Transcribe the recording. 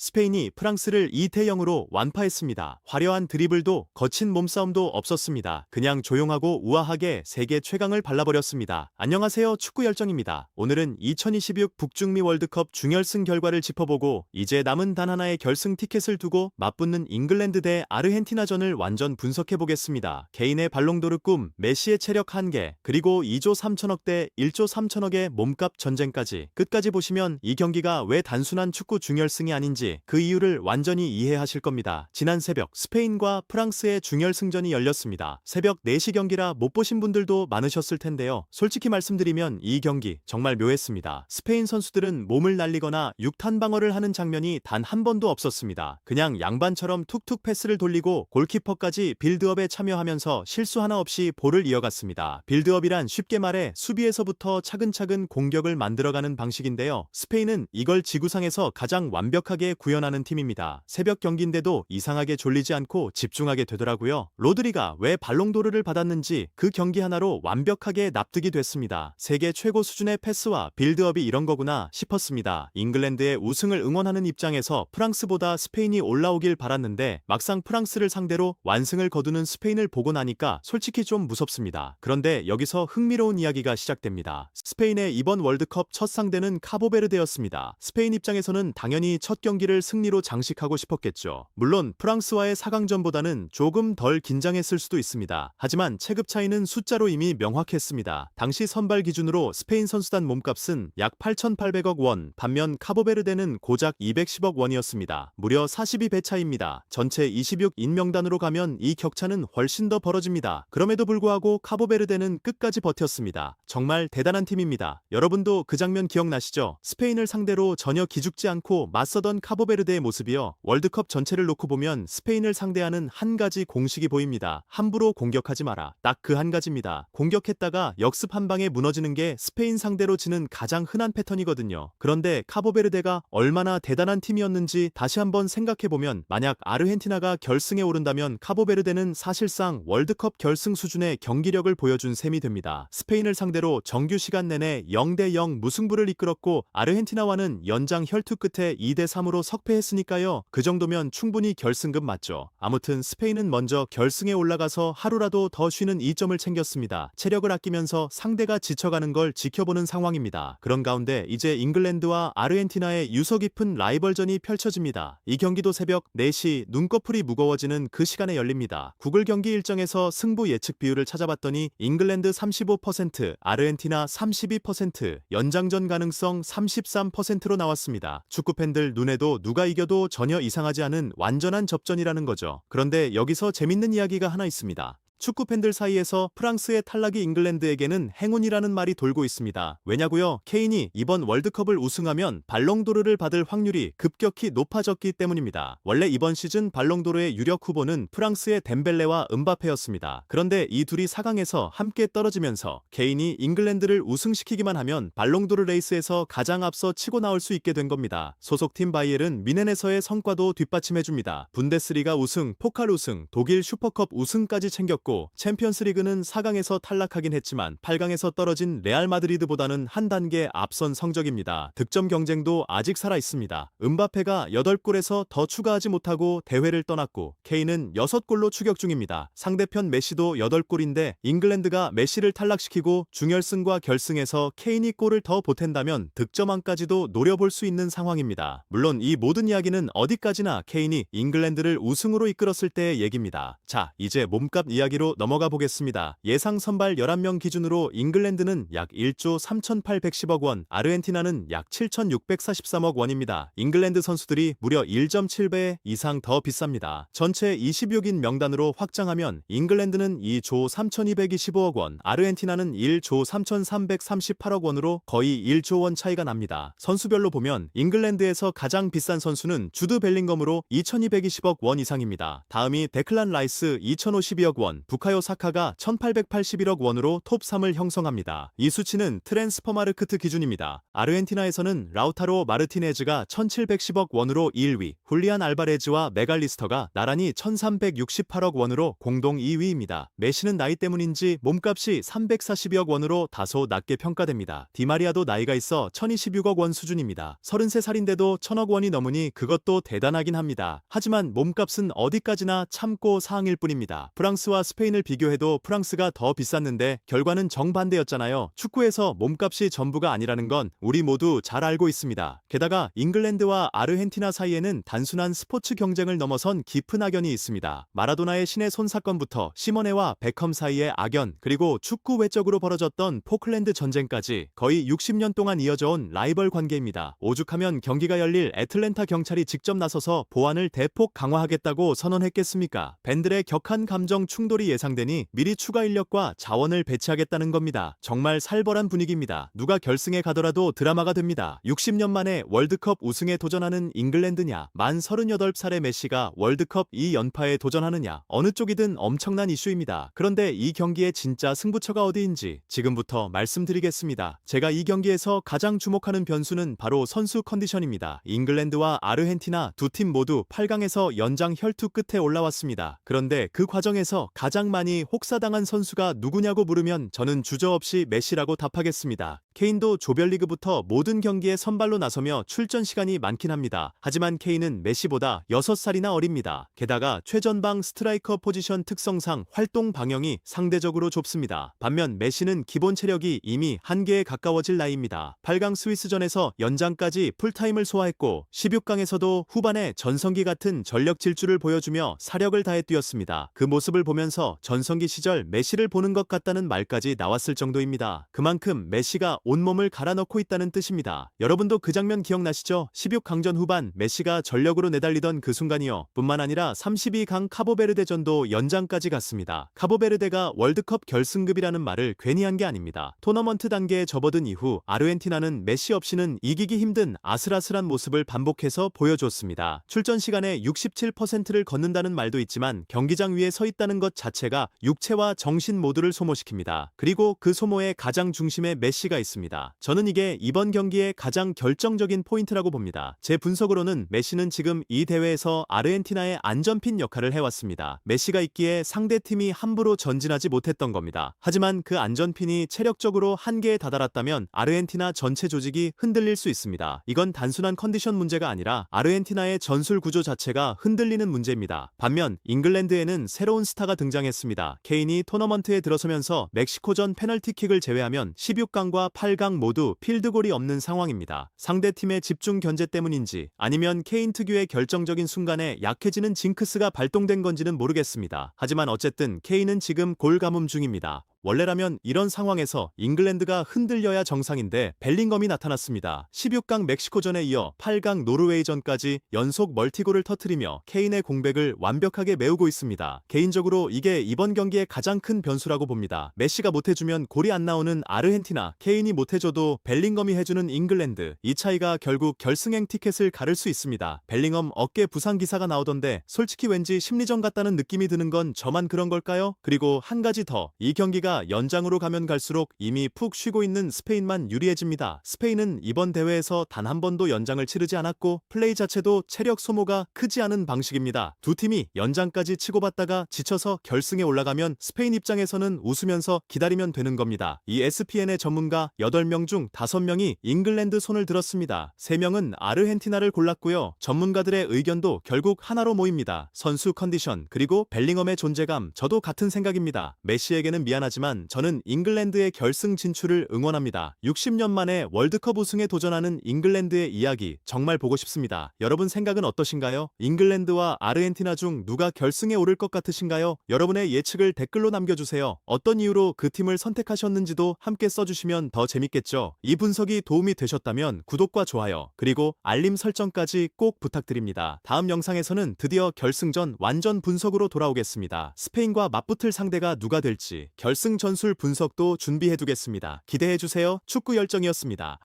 스페인이 프랑스를 2대0으로 완파했습니다. 화려한 드리블도 거친 몸싸움도 없었습니다. 그냥 조용하고 우아하게 세계 최강을 발라버렸습니다. 안녕하세요, 축구열정입니다. 오늘은 2026 북중미 월드컵 중결승 결과를 짚어보고 이제 남은 단 하나의 결승 티켓을 두고 맞붙는 잉글랜드 대 아르헨티나전을 완전 분석해보겠습니다. 개인의 발롱도르 꿈, 메시의 체력 한계, 그리고 2조 3천억 대 1조 3천억의 몸값 전쟁까지 끝까지 보시면 이 경기가 왜 단순한 축구 중결승이 아닌지 그 이유를 완전히 이해하실 겁니다. 지난 새벽 스페인과 프랑스의 중결승전이 열렸습니다. 새벽 4시 경기라 못 보신 분들도 많으셨을 텐데요. 솔직히 말씀드리면 이 경기 정말 묘했습니다. 스페인 선수들은 몸을 날리거나 육탄 방어를 하는 장면이 단 한 번도 없었습니다. 그냥 양반처럼 툭툭 패스를 돌리고 골키퍼까지 빌드업에 참여하면서 실수 하나 없이 볼을 이어갔습니다. 빌드업이란 쉽게 말해 수비에서부터 차근차근 공격을 만들어가는 방식인데요. 스페인은 이걸 지구상에서 가장 완벽하게 구현하는 팀입니다. 새벽 경기인데도 이상하게 졸리지 않고 집중하게 되더라고요. 로드리가 왜 발롱도르를 받았는지 그 경기 하나로 완벽하게 납득이 됐습니다. 세계 최고 수준의 패스와 빌드업이 이런 거구나 싶었습니다. 잉글랜드의 우승을 응원하는 입장에서 프랑스보다 스페인이 올라오길 바랐는데 막상 프랑스를 상대로 완승을 거두는 스페인을 보고 나니까 솔직히 좀 무섭습니다. 그런데 여기서 흥미로운 이야기가 시작됩니다. 스페인의 이번 월드컵 첫 상대는 카보베르데였습니다. 스페인 입장에서는 당연히 첫 경기를 승리로 장식하고 싶었겠죠. 물론 프랑스와의 4강전보다는 조금 덜 긴장했을 수도 있습니다. 하지만 체급 차이는 숫자로 이미 명확했습니다. 당시 선발 기준으로 스페인 선수단 몸값은 약 8,800억 원, 반면 카보베르데는 고작 210억 원이었습니다. 무려 42배 차이입니다. 전체 26인 명단으로 가면 이 격차는 훨씬 더 벌어집니다. 그럼에도 불구하고 카보베르데는 끝까지 버텼습니다. 정말 대단한 팀입니다. 여러분도 그 장면 기억나시죠? 스페인을 상대로 전혀 기죽지 않고 맞서던 카보베르데의 모습이요. 월드컵 전체를 놓고 보면 스페인을 상대하는 한 가지 공식이 보입니다. 함부로 공격하지 마라. 딱 그 한 가지입니다. 공격했다가 역습 한 방에 무너지는 게 스페인 상대로 지는 가장 흔한 패턴이거든요. 그런데 카보베르데가 얼마나 대단한 팀이었는지 다시 한번 생각해보면 만약 아르헨티나가 결승에 오른다면 카보베르데는 사실상 월드컵 결승 수준의 경기력을 보여준 셈이 됩니다. 스페인을 상대로 정규 시간 내내 0대0 무승부를 이끌었고 아르헨티나와는 연장 혈투 끝에 2대3으로 석패했으니까요. 그 정도면 충분히 결승급 맞죠. 아무튼 스페인은 먼저 결승에 올라가서 하루라도 더 쉬는 이점을 챙겼습니다. 체력을 아끼면서 상대가 지쳐가는 걸 지켜보는 상황입니다. 그런 가운데 이제 잉글랜드와 아르헨티나의 유서 깊은 라이벌전이 펼쳐집니다. 이 경기도 새벽 4시 눈꺼풀이 무거워지는 그 시간에 열립니다. 구글 경기 일정에서 승부 예측 비율을 찾아봤더니 잉글랜드 35%, 아르헨티나 32%, 연장전 가능성 33%로 나왔습니다. 축구팬들 눈에도 누가 이겨도 전혀 이상하지 않은 완전한 접전이라는 거죠. 그런데 여기서 재밌는 이야기가 하나 있습니다. 축구 팬들 사이에서 프랑스의 탈락이 잉글랜드에게는 행운이라는 말이 돌고 있습니다. 왜냐고요? 케인이 이번 월드컵을 우승하면 발롱도르를 받을 확률이 급격히 높아졌기 때문입니다. 원래 이번 시즌 발롱도르의 유력 후보는 프랑스의 덴벨레와 음바페였습니다. 그런데 이 둘이 4강에서 함께 떨어지면서 케인이 잉글랜드를 우승시키기만 하면 발롱도르 레이스에서 가장 앞서 치고 나올 수 있게 된 겁니다. 소속팀 바이엘은 미넨에서의 성과도 뒷받침해줍니다. 분데스리가 우승, 포칼 우승, 독일 슈퍼컵 우승까지 챙겼고 챔피언스리그는 4강에서 탈락하긴 했지만 8강에서 떨어진 레알 마드리드보다는 한 단계 앞선 성적입니다. 득점 경쟁도 아직 살아있습니다. 음바페가 8골에서 더 추가하지 못하고 대회를 떠났고 케인은 6골로 추격 중입니다. 상대편 메시도 8골인데 잉글랜드가 메시를 탈락시키고 중결승과 결승에서 케인이 골을 더 보탠다면 득점왕까지도 노려볼 수 있는 상황입니다. 물론 이 모든 이야기는 어디까지나 케인이 잉글랜드를 우승으로 이끌었을 때의 얘기입니다. 자, 이제 몸값 이야기로 넘어가 보겠습니다. 예상 선발 11명 기준으로 잉글랜드는 약 1조 3,810억 원, 아르헨티나는 약 7,643억 원입니다. 잉글랜드 선수들이 무려 1.7배 이상 더 비쌉니다. 전체 26인 명단으로 확장하면 잉글랜드는 2조 3,225억 원, 아르헨티나는 1조 3,338억 원으로 거의 1조 원 차이가 납니다. 선수별로 보면 잉글랜드에서 가장 비싼 선수는 주드 벨링검으로 2,220억 원 이상입니다. 다음이 데클란 라이스 2,052억 원, 부카요 사카가 1881억 원으로 톱3을 형성합니다. 이 수치는 트랜스퍼마르크트 기준입니다. 아르헨티나에서는 라우타로 마르티네즈가 1710억 원으로 1위, 훌리안 알바레즈와 메갈리스터가 나란히 1368억 원으로 공동 2위입니다. 메시는 나이 때문인지 몸값이 340억 원으로 다소 낮게 평가됩니다. 디마리아도 나이가 있어 1026억 원 수준입니다. 33살인데도 1000억 원이 넘으니 그것도 대단하긴 합니다. 하지만 몸값은 어디까지나 참고 상일 뿐입니다. 프랑스와 스페인을 비교해도 프랑스가 더 비쌌는데 결과는 정반대였잖아요. 축구에서 몸값이 전부가 아니라는 건 우리 모두 잘 알고 있습니다. 게다가 잉글랜드와 아르헨티나 사이에는 단순한 스포츠 경쟁을 넘어선 깊은 악연이 있습니다. 마라도나의 신의 손 사건부터 시모네와 베컴 사이의 악연, 그리고 축구 외적으로 벌어졌던 포클랜드 전쟁까지 거의 60년 동안 이어져온 라이벌 관계입니다. 오죽하면 경기가 열릴 애틀랜타 경찰이 직접 나서서 보안을 대폭 강화하겠다고 선언했겠습니까? 밴들의 격한 감정 충돌이 예상되니 미리 추가 인력과 자원을 배치하겠다는 겁니다. 정말 살벌한 분위기입니다. 누가 결승에 가더라도 드라마가 됩니다. 60년 만에 월드컵 우승에 도전하는 잉글랜드냐, 만 38살의 메시가 월드컵 2연파에 도전하느냐, 어느 쪽이든 엄청난 이슈입니다. 그런데 이 경기의 진짜 승부처가 어디인지 지금부터 말씀드리겠습니다. 제가 이 경기에서 가장 주목하는 변수는 바로 선수 컨디션입니다. 잉글랜드와 아르헨티나 두 팀 모두 8강에서 연장 혈투 끝에 올라왔습니다. 그런데 그 과정에서 가장 많이 혹사당한 선수가 누구냐고 물으면 저는 주저없이 메시라고 답하겠습니다. 케인도 조별리그부터 모든 경기에 선발로 나서며 출전 시간이 많긴 합니다. 하지만 케인은 메시보다 6살이나 어립니다. 게다가 최전방 스트라이커 포지션 특성상 활동 방향이 상대적으로 좁습니다. 반면 메시는 기본 체력이 이미 한계에 가까워질 나이입니다. 8강 스위스전에서 연장까지 풀타임을 소화했고 16강에서도 후반에 전성기 같은 전력 질주를 보여주며 사력을 다해 뛰었습니다. 그 모습을 보면서 전성기 시절 메시를 보는 것 같다는 말까지 나왔을 정도입니다. 그만큼 메시가 온몸을 갈아넣고 있다는 뜻입니다. 여러분도 그 장면 기억나시죠? 16강전 후반 메시가 전력으로 내달리던 그 순간이요. 뿐만 아니라 32강 카보베르데전도 연장까지 갔습니다. 카보베르데가 월드컵 결승급이라는 말을 괜히 한 게 아닙니다. 토너먼트 단계에 접어든 이후 아르헨티나는 메시 없이는 이기기 힘든 아슬아슬한 모습을 반복해서 보여줬습니다. 출전 시간의 67%를 걷는다는 말도 있지만 경기장 위에 서 있다는 것 자체가 육체와 정신 모두를 소모시킵니다. 그리고 그 소모의 가장 중심에 메시가 있습니다. 저는 이게 이번 경기의 가장 결정적인 포인트라고 봅니다. 제 분석으로는 메시는 지금 이 대회에서 아르헨티나의 안전핀 역할을 해왔습니다. 메시가 있기에 상대팀이 함부로 전진하지 못했던 겁니다. 하지만 그 안전핀이 체력적으로 한계에 다다랐다면 아르헨티나 전체 조직이 흔들릴 수 있습니다. 이건 단순한 컨디션 문제가 아니라 아르헨티나의 전술 구조 자체가 흔들리는 문제입니다. 반면 잉글랜드에는 새로운 스타가 등장했습니다. 케인이 토너먼트에 들어서면서 멕시코전 페널티킥을 제외하면 16강과 8강 모두 필드골이 없는 상황입니다. 상대팀의 집중 견제 때문인지 아니면 케인 특유의 결정적인 순간에 약해지는 징크스가 발동된 건지는 모르겠습니다. 하지만 어쨌든 케인은 지금 골 가뭄 중입니다. 원래라면 이런 상황에서 잉글랜드가 흔들려야 정상인데 벨링엄이 나타났습니다. 16강 멕시코전에 이어 8강 노르웨이전까지 연속 멀티골을 터뜨리며 케인의 공백을 완벽하게 메우고 있습니다. 개인적으로 이게 이번 경기의 가장 큰 변수라고 봅니다. 메시가 못해주면 골이 안 나오는 아르헨티나, 케인이 못해줘도 벨링엄이 해주는 잉글랜드, 이 차이가 결국 결승행 티켓을 가를 수 있습니다. 벨링엄 어깨 부상 기사가 나오던데 솔직히 왠지 심리전 같다는 느낌이 드는 건 저만 그런 걸까요? 그리고 한 가지 더, 이 경기가 연장으로 가면 갈수록 이미 푹 쉬고 있는 스페인만 유리해집니다. 스페인은 이번 대회에서 단 한 번도 연장을 치르지 않았고 플레이 자체도 체력 소모가 크지 않은 방식입니다. 두 팀이 연장까지 치고받다가 지쳐서 결승에 올라가면 스페인 입장에서는 웃으면서 기다리면 되는 겁니다. 이 ESPN의 전문가 8명 중 5명이 잉글랜드 손을 들었습니다. 3명은 아르헨티나를 골랐고요. 전문가들의 의견도 결국 하나로 모입니다. 선수 컨디션, 그리고 벨링엄의 존재감, 저도 같은 생각입니다. 메시에게는 미안하지만 저는 잉글랜드의 결승 진출을 응원합니다. 60년 만에 월드컵 우승에 도전하는 잉글랜드의 이야기 정말 보고 싶습니다. 여러분 생각은 어떠신가요? 잉글랜드와 아르헨티나 중 누가 결승에 오를 것 같으신가요? 여러분의 예측을 댓글로 남겨주세요. 어떤 이유로 그 팀을 선택하셨는지도 함께 써주시면 더 재밌겠죠. 이 분석이 도움이 되셨다면 구독과 좋아요, 그리고 알림 설정까지 꼭 부탁드립니다. 다음 영상에서는 드디어 결승전 완전 분석으로 돌아오겠습니다. 스페인과 맞붙을 상대가 누가 될지 결승 전술 분석도 준비해두겠습니다. 기대해주세요. 축구 열정이었습니다.